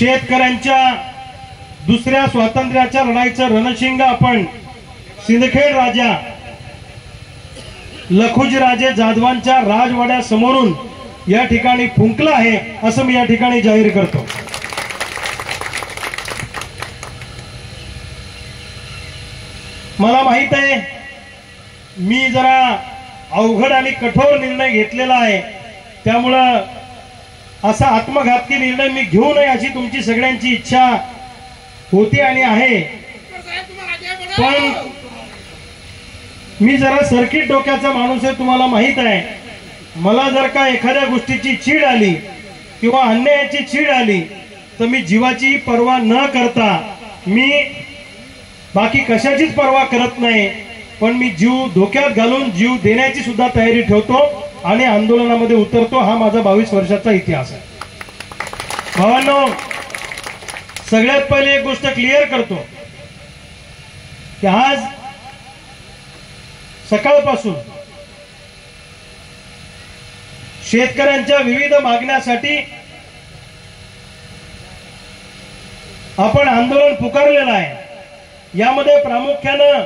शेतकऱ्यांच्या दुसऱ्या स्वातंत्र्याच्या लढाईचं रणशिंग आपण सिंदखेड राजा लखुजीराजे जाधवांच्या राजवाड्यासमोरून या ठिकाणी फुंकलं आहे असं मी या ठिकाणी जाहीर करतो। मला माहित आहे मी जरा अवघड आणि कठोर निर्णय घेतलेला आहे, त्यामुळं असा आत्मघातकी निर्णय मी घेऊ नये अशी तुमची सगळ्यांची इच्छा होती आणि आहे। पण मी जरा सर्किट डोक्याचा माणूस आहे, तुम्हाला माहित आहे। मला जर का एखाद्या गोष्टीची चीड आली किंवा अन्यायाची चीड आली तर मी जीवाची पर्वा न करता मी बाकी कशाचीच पर्वा करत नाही, पण मी जीव धोक्यात घालून जीव देण्याची सुद्धा तयारी ठेवतो आणि आंदोलनामध्ये उतरतो। हा माझा 22 वर्षाचा इतिहास आहे। भावांनो, सगळ्यात पहिले एक गोष्ट क्लिअर करतो की आज सकाळपासून शेतकऱ्यांच्या विविध मागण्यासाठी आपण आंदोलन पुकारलेलं आहे। यामध्ये प्रामुख्यानं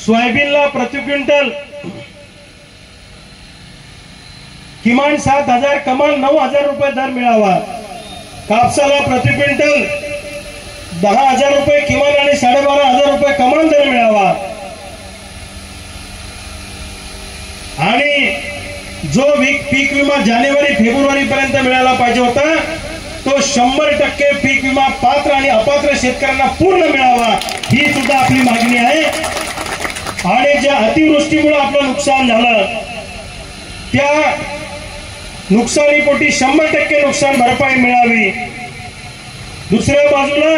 सोयाबीनला प्रति क्विंटल किमान 7,000 कमाल 9,000 रुपये दर मिळावा, कापसाला प्रति क्विंटल 10,000 रुपये किमान आणि 12,500 रुपये कमाल दर मिळावा आणि जो पीक विमा जानेवारी फेब्रुवारी पर्यंत मिळाला पाहिजे होता तो 100% पीक विमा पात्र आणि अपात्र शेतकऱ्यांना पूर्ण मिळावा, ही सुद्धा आपली मागणी आहे। आणि ज्या अतिवृष्टीमुळे आपलं नुकसान झालं त्या नुकसानीपोटी 100% नुकसान भरपाई मिळावी। दुसऱ्या बाजूला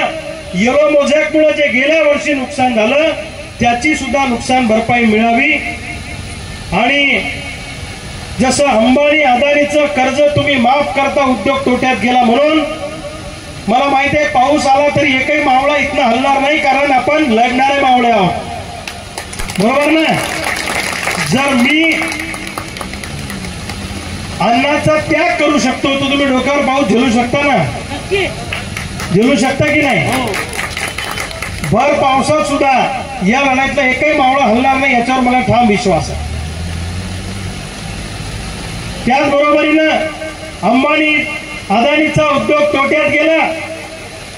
येलो मोझॅकमुळे जे गेल्या वर्षी नुकसान झालं त्याची सुद्धा नुकसान भरपाई मिळावी। आणि जसं अंबानी अदानीचं कर्ज तुम्ही माफ करता उद्योग तोट्यात गेला, म्हणून मला माहिती आहे पाऊस आला तरी एकही मावळा इथनं हलणार नाही, कारण आपण लढणारे मावळे आहोत, बरोबर ना। जर मी अन्नाचा त्याग करू शकतो तर तुम्ही डोक्यावर पाऊस झेलू शकता ना, झेलू शकता की नाही? भर पावसात सुद्धा या लढाईतला एकही मावळा हलणार नाही याच्यावर मला ठाम विश्वास आहे। त्याचबरोबरीनं अंबानी अदानीचा उद्योग तोट्यात गेला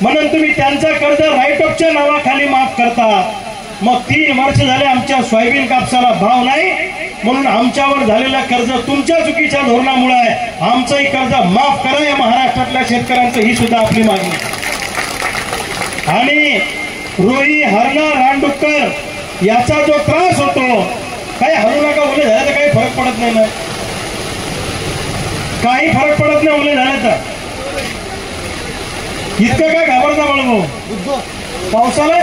म्हणून तुम्ही त्यांचा कर्ज राईट ऑफच्या नावाखाली माफ करता, मग 3 वर्ष झाले आमच्या सोयाबीन कापसाला भाव नाही म्हणून आमच्यावर झालेला कर्ज तुमच्या चुकीच्या धोरणामुळे आहे, आमचंही कर्ज माफ करा या महाराष्ट्रातल्या शेतकऱ्यांचं, ही सुद्धा आपली मागणी। आणि रोही हरणा रानडुक्कर याचा जो त्रास होतो, काही हरू नका, ओले झाले तर काही फरक पडत नाही ना, काही फरक पडत नाही ओले झाले तर, इतकं काय घाबरता बाळगो पावसाला?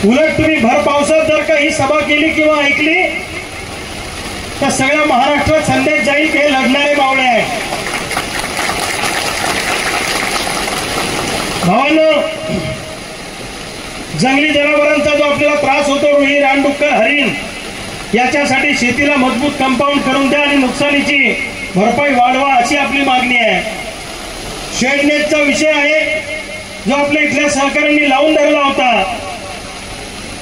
उलट तुम्ही भर पावसात जर का ही सभा केली किंवा ऐकली तर सगळ्या महाराष्ट्रात संदेश जाईल की हे लढणारे मावळे आहेत। भावांनो, जंगली जनावरांचा जो आपल्याला त्रास होतो, रोही रानडुक्कर हरिण, याच्यासाठी शेतीला मजबूत कंपाऊंड करून द्या आणि नुकसानीची भरपाई वाढवा अशी आपली मागणी आहे। शेडनेटचा विषय आहे जो आपल्या इथल्या सहकाऱ्यांनी लावून धरला होता,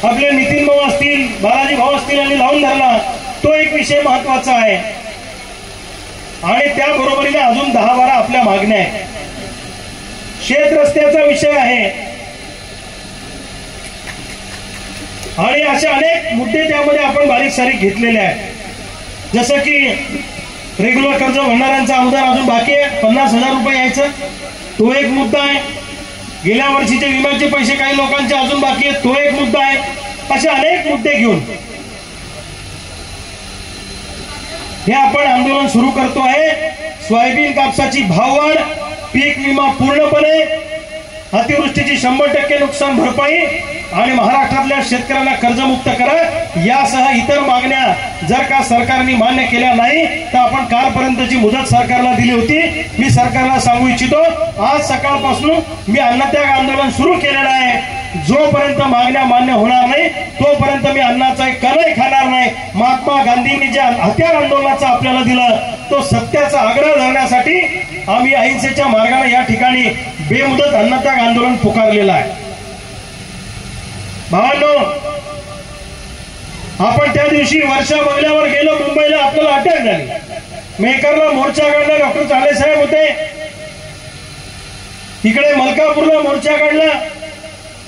आपले नितीन भाऊ असतील, बालाजी भाऊ असतील आणि लावून धरला, तो एक विषय महत्वाचा आहे। आणि त्याबरोबरीने अजून 10-12 आपल्या मागण्या आहेत। शेत रस्त्याचा विषय आहे आणि असे अनेक मुद्दे त्यामध्ये आपण बारीक सारीक घेतलेले आहेत। जसं की रेग्युलर कर्ज भरणाऱ्यांचा अनुदान अजून बाकी आहे, 50,000 रुपये यायचं, तो एक मुद्दा आहे। गेल्या वर्षीचे विम्याचे पैसे काही लोकांचे अजून बाकी आहेत, तो एक मुद्दा आहे। असे अनेक मुद्दे घेऊन हे आपण आंदोलन सुरू करतो आहे। सोयाबीन कापसाची भाववाढ, पीक विमा पूर्णपणे, अतिवृष्टीची 100% नुकसान भरपाई आणि महाराष्ट्रातल्या शेतकऱ्यांना कर्जमुक्त करा, यासह इतर मागण्या जर का सरकारने मान्य केल्या नाही तर आपण कालपर्यंतची मुदत सरकारला दिली होती। मी सरकारला सांगू इच्छितो, आज सकाळपासून मी अन्नत्याग आंदोलन सुरू केलेलं आहे। जोपर्यंत मागण्या मान्य होणार नाही तोपर्यंत मी अन्नाचा एक कणही खाणार नाही. महात्मा गांधींनी जे हत्यार आंदोलनाचं आपल्याला दिलं तो सत्याचा आग्रह धरण्यासाठी आम्ही अहिंसेच्या मार्गाने या ठिकाणी बेमुदत अन्नत्याग आंदोलन पुकारलेलं आहे. भावांनो, आपण त्या दिवशी वर्षा बंगल्यावर गेलो मुंबईला, आपल्याला अटक झाली. मेकरला मोर्चा काढला, डॉक्टर चाळे साहेब होते. इकडे मलकापूरला मोर्चा काढला.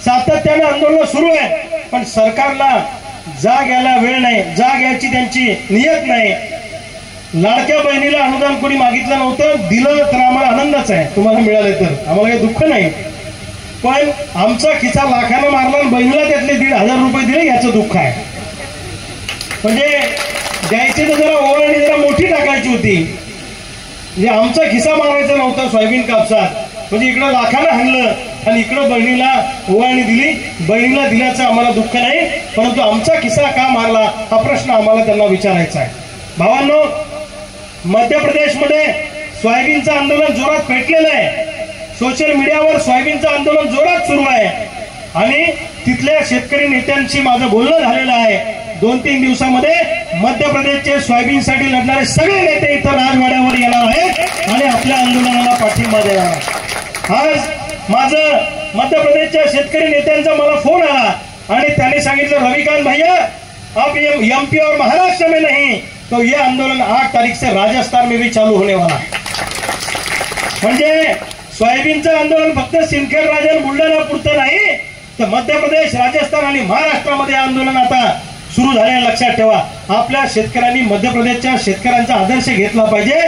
सातत्याने आंदोलन सुरू आहे, पण सरकारला जाग यायला वेळ नाही, जाग यायची त्यांची नियत नाही. लाडक्या बहिणीला अनुदान कोणी मागितलं नव्हतं, दिलं तर आम्हाला आनंदच आहे. तुम्हाला मिळाले तर आम्हाला काही दुःख नाही, पण आमचा खिसा लाखानं मारला आणि बहिणीला त्यातले 1,500 रुपये दिले याचं दुःख आहे. म्हणजे द्यायची तर जरा ओवाळणी जरा मोठी टाकायची होती. म्हणजे आमचा खिसा मारायचा नव्हता सोयाबीन कापसात. म्हणजे इकडं लाखानं हाणलं आणि इकडं बहिणीला ओवाळणी दिली. बहिणीला दिल्याचं आम्हाला दुःख नाही, परंतु आमचा खिसा का मारला हा प्रश्न आम्हाला त्यांना विचारायचा आहे. भावांनो, मध्य प्रदेशमध्ये सोयाबीनचं आंदोलन जोरात पेटलेलं आहे. सोशल मीडियावर सोयाबीनचं आंदोलन जोरात सुरू आहे आणि तिथल्या शेतकरी नेत्यांशी माझं बोलणं झालेलं आहे. 2-3 दिवसामध्ये मध्य प्रदेशचे सोयाबीनसाठी लढणारे सगळे नेते इथं राजवाड्यावर येणार आहेत आणि आपल्या आंदोलनाला पाठिंबा देणार. आज माझं मध्य प्रदेशच्या शेतकरी नेत्यांचा मला फोन आला आणि त्यांनी सांगितलं, रविकांत भैया आप एमपी और महाराष्ट्र में नहीं तो ये आंदोलन 8 तारीख से राजस्थान में भी चालू होने वाला है. म्हणजे सोयाबीनचं आंदोलन फक्त सिंदखेड राजा बुलढाणा पुरतं नाही तर मध्य प्रदेश, राजस्थान आणि महाराष्ट्रामध्ये आंदोलन आता सुरू झाले. लक्षात ठेवा, आपल्या शेतकऱ्यांनी मध्य प्रदेशच्या शेतकऱ्यांचा आदर्श घेतला पाहिजे.